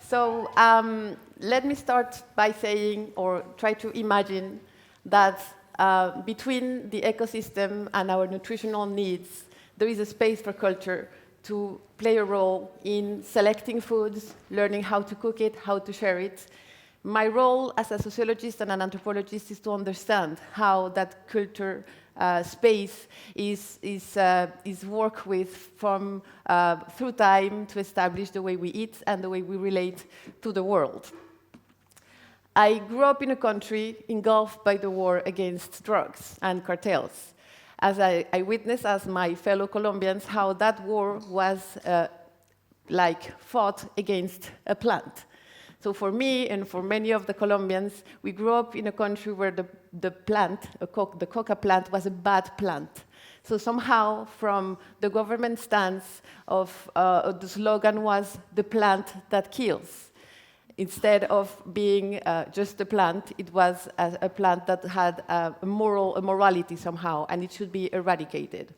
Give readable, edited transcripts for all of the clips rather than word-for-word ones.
So let me start by saying, or try to imagine, that between the ecosystem and our nutritional needs, there is a space for culture to play a role in selecting foods, learning how to cook it, how to share it. My role as a sociologist and an anthropologist is to understand how that culture space is worked with from through time to establish the way we eat and the way we relate to the world. I grew up in a country engulfed by the war against drugs and cartels. As I witnessed, as my fellow Colombians, how that war was fought against a plant. So for me and for many of the Colombians, we grew up in a country where the plant, the Coca plant, was a bad plant. So somehow, from the government stance of the slogan was the plant that kills. Instead of being just a plant, it was a plant that had a morality somehow, and it should be eradicated.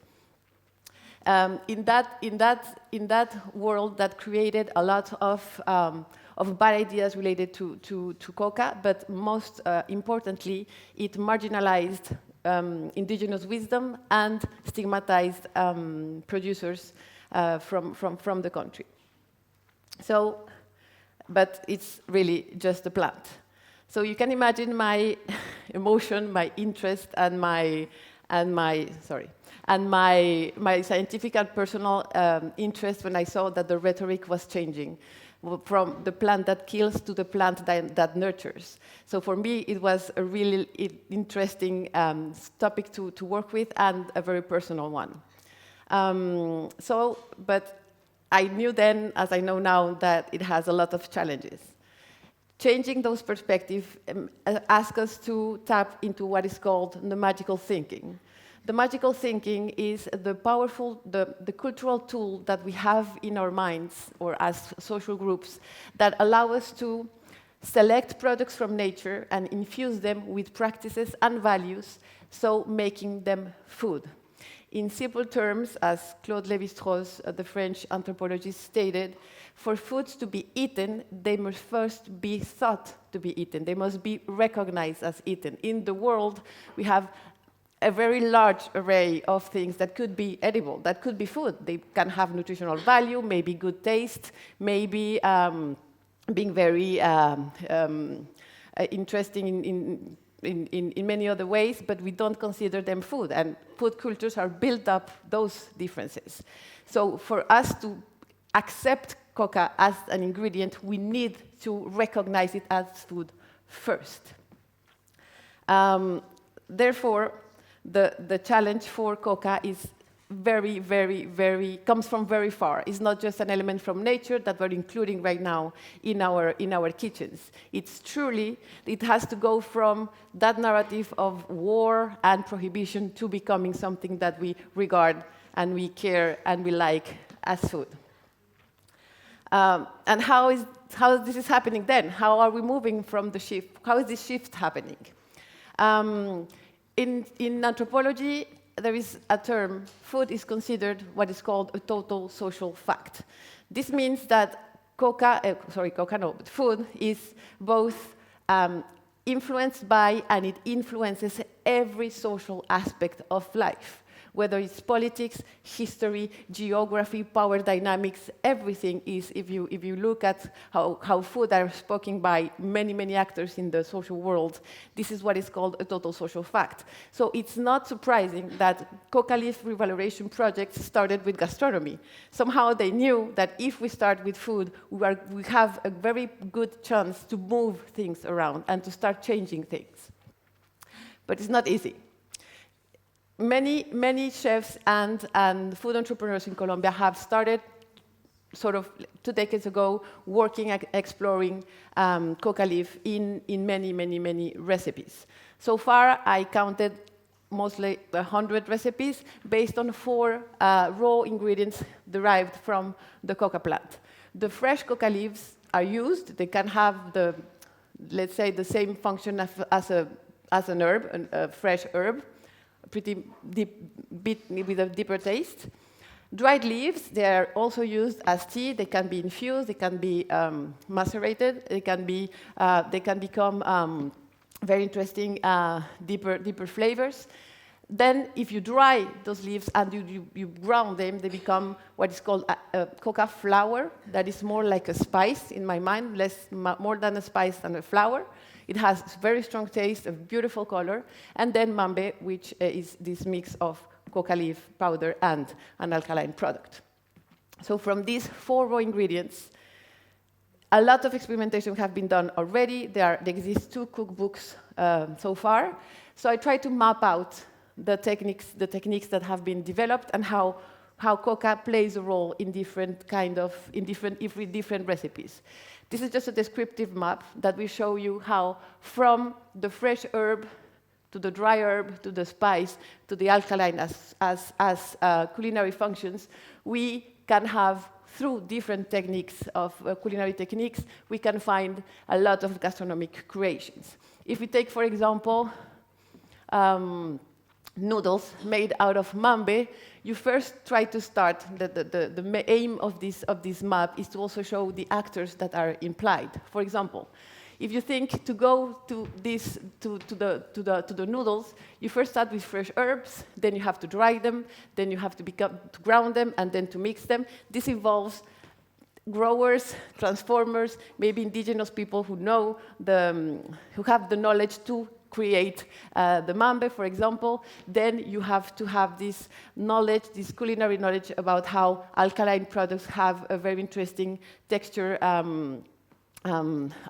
In that world, that created a lot of bad ideas related to Coca, but most importantly, it marginalized indigenous wisdom and stigmatized producers from the country. So, but it's really just a plant. So you can imagine my emotion, my interest, and my scientific and personal interest when I saw that the rhetoric was changing from the plant that kills to the plant that nurtures. So for me, it was a really interesting topic to work with and a very personal one. But I knew then, as I know now, that it has a lot of challenges. Changing those perspectives asks us to tap into what is called the magical thinking. The magical thinking is the powerful, the cultural tool that we have in our minds or as social groups that allow us to select products from nature and infuse them with practices and values, so making them food. In simple terms, as Claude Lévi-Strauss, the French anthropologist, stated, for foods to be eaten, they must first be thought to be eaten. They must be recognized as eaten. In the world, we have a very large array of things that could be edible, that could be food. They can have nutritional value, maybe good taste, maybe being very interesting in many other ways, but we don't consider them food. And food cultures are built up those differences. So for us to accept Coca as an ingredient, we need to recognize it as food first. Therefore, the challenge for Coca is comes from very far. It's not just an element from nature that we're including right now in our kitchens. It has to go from that narrative of war and prohibition to becoming something that we regard and we care and we like as food. And how this is happening then? How are we moving from the shift? How is this shift happening? In anthropology, there is a term, food is considered what is called a total social fact. This means that food is both influenced by and it influences every social aspect of life. Whether it's politics, history, geography, power dynamics, everything is, if you look at how food are spoken by many actors in the social world, this is what is called a total social fact. So it's not surprising that coca leaf revalorization projects started with gastronomy. Somehow they knew that if we start with food, we have a very good chance to move things around and to start changing things. But it's not easy. Many chefs and food entrepreneurs in Colombia have started sort of 2 decades ago working at exploring coca leaf in many recipes. So far, I counted mostly 100 recipes based on 4 raw ingredients derived from the coca plant. The fresh coca leaves are used. They can have let's say, the same function as an herb, a fresh herb, pretty deep, with a deeper taste. Dried leaves, they are also used as tea. They can be infused, they can be macerated, they can become very interesting, deeper flavors. Then, if you dry those leaves and you ground them, they become what is called a coca flower. That is more like a spice in my mind, more than a spice than a flower. It has very strong taste, a beautiful color. And then mambe, which is this mix of coca leaf powder and an alkaline product. So from these 4 raw ingredients, a lot of experimentation have been done already. There exist 2 cookbooks so far. So I try to map out the techniques that have been developed and how coca plays a role in different recipes. This is just a descriptive map that will show you how from the fresh herb to the dry herb, to the spice, to the alkaline as culinary functions, we can have, through different techniques of culinary techniques, we can find a lot of gastronomic creations. If we take, for example, noodles made out of mambe, you first try to start, the aim of this map is to also show the actors that are implied. For example, if you think to go to the noodles, you first start with fresh herbs, then you have to dry them, then you have to ground them, and then to mix them. This involves growers, transformers, maybe indigenous people who who have the knowledge to create the mambe, for example. Then you have to have this knowledge, this culinary knowledge about how alkaline products have a very interesting texture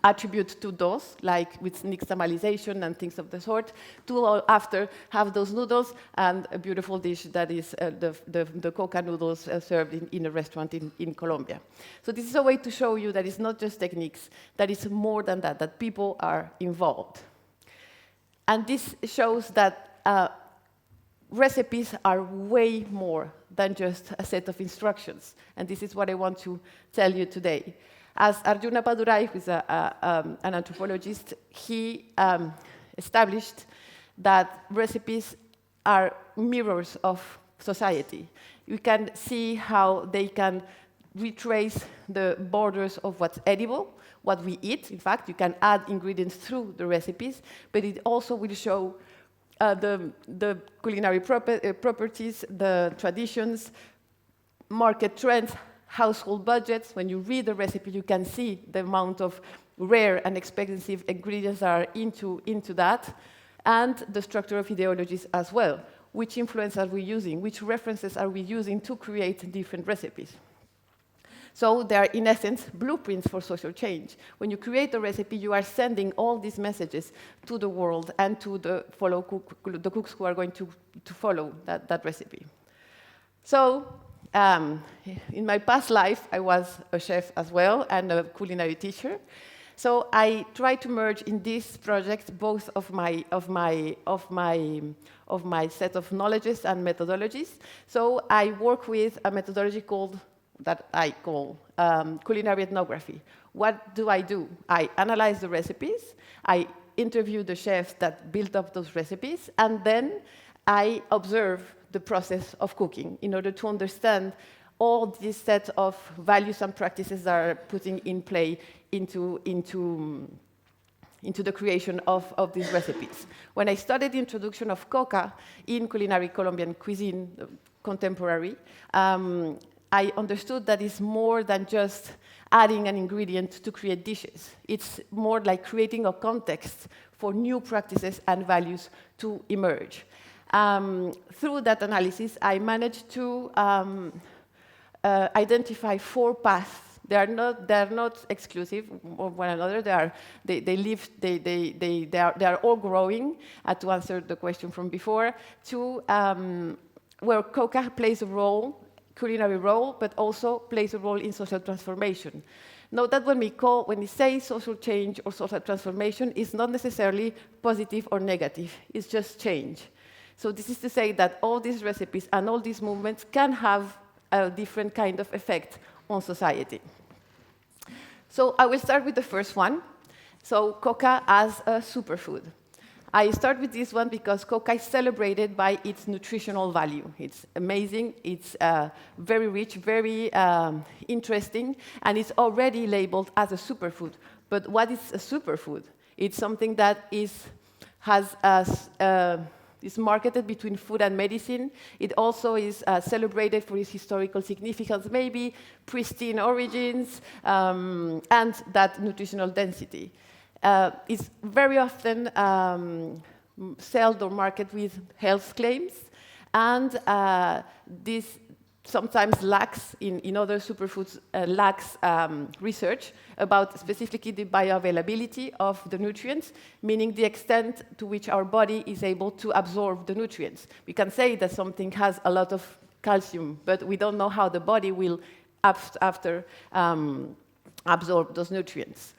attribute to those, like with nixtamalization and things of the sort, to after have those noodles and a beautiful dish that is the coca noodles served in a restaurant in Colombia. So this is a way to show you that it's not just techniques, that it's more than that people are involved. And this shows that recipes are way more than just a set of instructions. And this is what I want to tell you today. As Arjuna Padurai, who is an anthropologist, he established that recipes are mirrors of society. You can see how they can retrace the borders of what's edible, what we eat. In fact, you can add ingredients through the recipes, but it also will show the culinary properties, the traditions, market trends, household budgets. When you read the recipe, you can see the amount of rare and expensive ingredients that are into that, and the structure of ideologies as well. Which influence are we using? Which references are we using to create different recipes? So they are, in essence, blueprints for social change. When you create a recipe, you are sending all these messages to the world and to the cooks who are going to follow that recipe. So in my past life, I was a chef as well and a culinary teacher. So I try to merge in this project both of my set of knowledges and methodologies. So I work with a methodology that I call culinary ethnography. What do? I analyze the recipes, I interview the chefs that built up those recipes, and then I observe the process of cooking in order to understand all this set of values and practices that are putting in play into the creation of these recipes. When I studied the introduction of coca in culinary Colombian cuisine, contemporary, I understood that it's more than just adding an ingredient to create dishes. It's more like creating a context for new practices and values to emerge. Through that analysis, I managed to identify 4 paths. They are not exclusive of one another. They are all growing. To answer the question from before, where coca plays a role, culinary role, but also plays a role in social transformation. Note that when we say social change or social transformation, it's not necessarily positive or negative. It's just change. So this is to say that all these recipes and all these movements can have a different kind of effect on society. So I will start with the first one. So coca as a superfood. I start with this one because Coca is celebrated by its nutritional value. It's amazing, it's very rich, very interesting, and it's already labeled as a superfood. But what is a superfood? It's something that is marketed between food and medicine. It also is celebrated for its historical significance, maybe pristine origins, and that nutritional density. It's very often sold or marketed with health claims, and this sometimes lacks, in other superfoods, lacks research about specifically the bioavailability of the nutrients, meaning the extent to which our body is able to absorb the nutrients. We can say that something has a lot of calcium, but we don't know how the body will absorb those nutrients.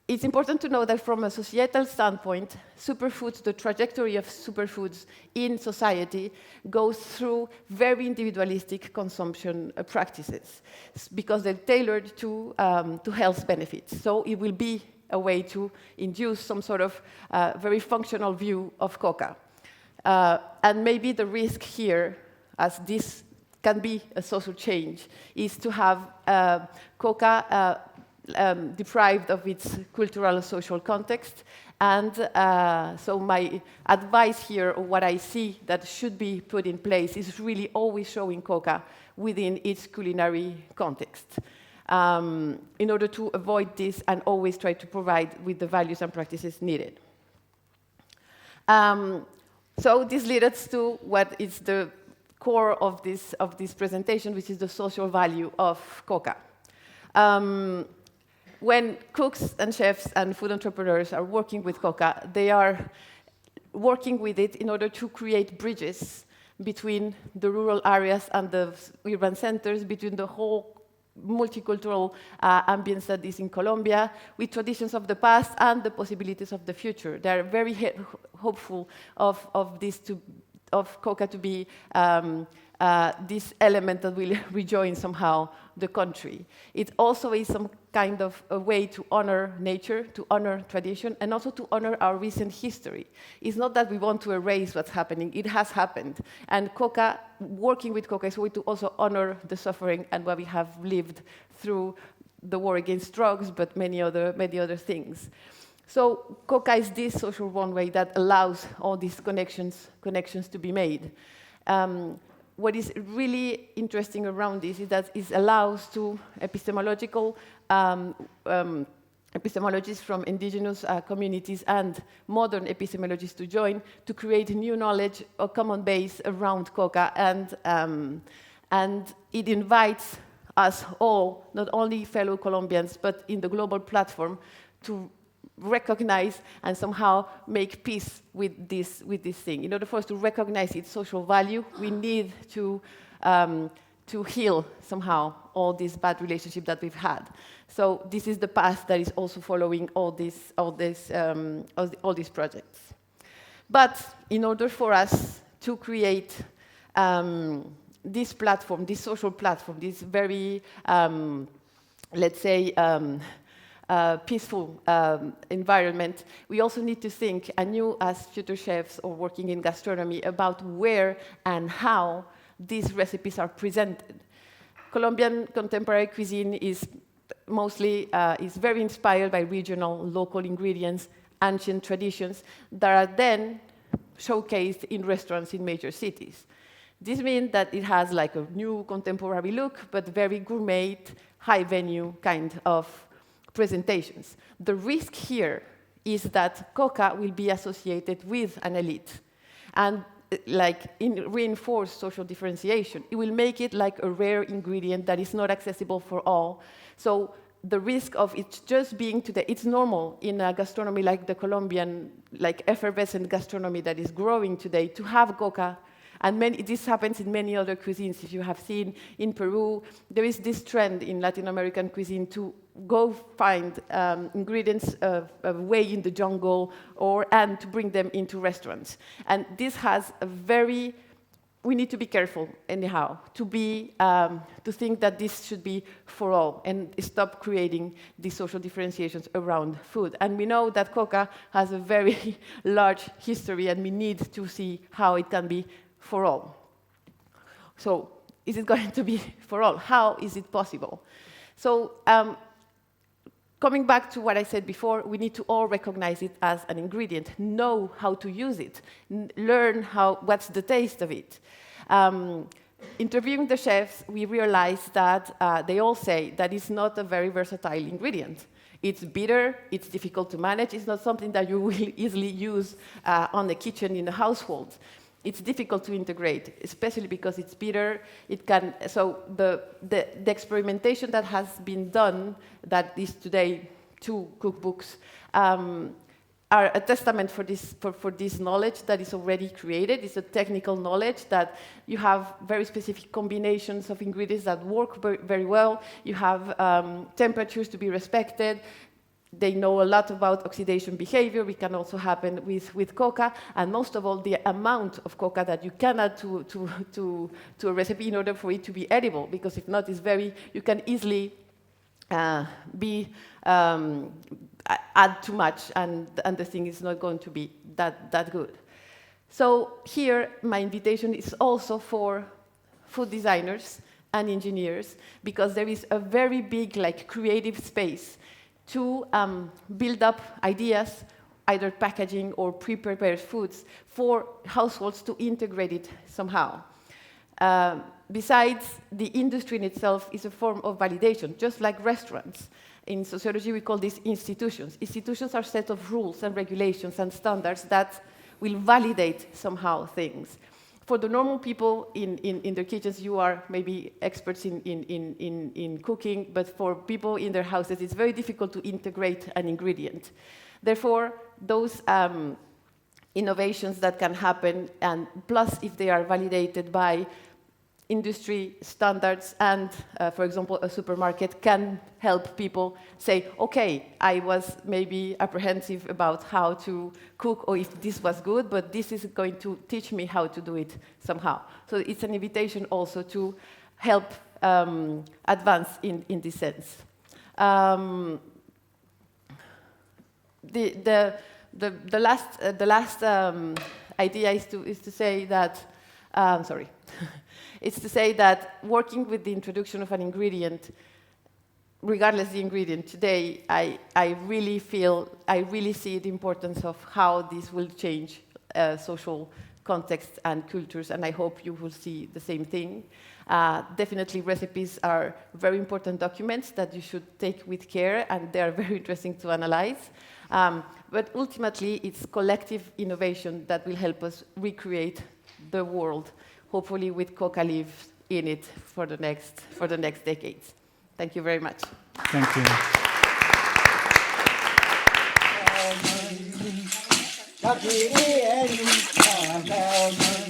It's important to know that from a societal standpoint, superfoods, the trajectory of superfoods in society goes through very individualistic consumption practices because they're tailored to health benefits. So it will be a way to induce some sort of very functional view of Coca. And maybe the risk here, as this can be a social change, is to have Coca deprived of its cultural and social context. And so my advice here, or what I see that should be put in place, is really always showing Coca within its culinary context in order to avoid this and always try to provide with the values and practices needed. So this leads us to what is the core of this presentation, which is the social value of Coca. When cooks and chefs and food entrepreneurs are working with Coca, they are working with it in order to create bridges between the rural areas and the urban centers, between the whole multicultural ambience that is in Colombia, with traditions of the past and the possibilities of the future. They are very hopeful of Coca to be this element that will rejoin somehow the country. It also is some kind of a way to honor nature, to honor tradition, and also to honor our recent history. It's not that we want to erase what's happening, it has happened. And Coca, working with Coca, is a way to also honor the suffering and what we have lived through the war against drugs, but many other things. So Coca is this social one-way that allows all these connections to be made. What is really interesting around this is that it allows to epistemologists from indigenous communities and modern epistemologists to join to create new knowledge, a common base around Coca, and it invites us all, not only fellow Colombians, but in the global platform, to recognize and somehow make peace with this thing. In order for us to recognize its social value, we need to heal somehow all this bad relationship that we've had. So this is the path that is also following all these projects. But in order for us to create this platform, this social platform, this very, let's say, peaceful environment, we also need to think anew as future chefs or working in gastronomy about where and how these recipes are presented. Colombian contemporary cuisine is mostly is very inspired by regional, local ingredients, ancient traditions that are then showcased in restaurants in major cities. This means that it has like a new contemporary look, but very gourmet, high venue kind of presentations. The risk here is that Coca will be associated with an elite and reinforce social differentiation. It will make it like a rare ingredient that is not accessible for all. So the risk of it just being today, it's normal in a gastronomy like the Colombian, like effervescent gastronomy that is growing today, to have Coca. And this happens in many other cuisines. If you have seen in Peru, there is this trend in Latin American cuisine to go find ingredients way in the jungle and to bring them into restaurants. And this has a very we need to be careful anyhow, to think that this should be for all and stop creating these social differentiations around food. And we know that Coca has a very large history, and we need to see how it can be for all. So is it going to be for all? How is it possible? So coming back to what I said before, we need to all recognize it as an ingredient, know how to use it, learn what's the taste of it. Interviewing the chefs, we realized that they all say that it's not a very versatile ingredient. It's bitter, it's difficult to manage, it's not something that you will easily use on the kitchen in the household. It's difficult to integrate, especially because it's bitter. So the experimentation that has been done, that is today 2 cookbooks, are a testament for this knowledge that is already created. It's a technical knowledge that you have very specific combinations of ingredients that work very well. You have temperatures to be respected. They know a lot about oxidation behavior. It can also happen with Coca, and most of all, the amount of Coca that you can add to a recipe in order for it to be edible, because if not, you can easily add too much, and the thing is not going to be that good. So here, my invitation is also for food designers and engineers, because there is a very big, creative space to build up ideas, either packaging or pre-prepared foods, for households to integrate it somehow. Besides, the industry in itself is a form of validation, just like restaurants. In sociology, we call these institutions. Institutions are a set of rules and regulations and standards that will validate somehow things. For the normal people in their kitchens, you are maybe experts in cooking, but for people in their houses, it's very difficult to integrate an ingredient. Therefore, those innovations that can happen, and plus if they are validated by industry standards and, for example, a supermarket, can help people say, okay, I was maybe apprehensive about how to cook or if this was good, but this is going to teach me how to do it somehow. So it's an invitation also to help advance in this sense. The last idea is to say that, sorry. It's to say that working with the introduction of an ingredient, regardless the ingredient, today I really see the importance of how this will change social contexts and cultures, and I hope you will see the same thing. Definitely recipes are very important documents that you should take with care, and they are very interesting to analyze. But ultimately, it's collective innovation that will help us recreate the world, hopefully with Coca leaves in it for the next decades. Thank you very much. Thank you.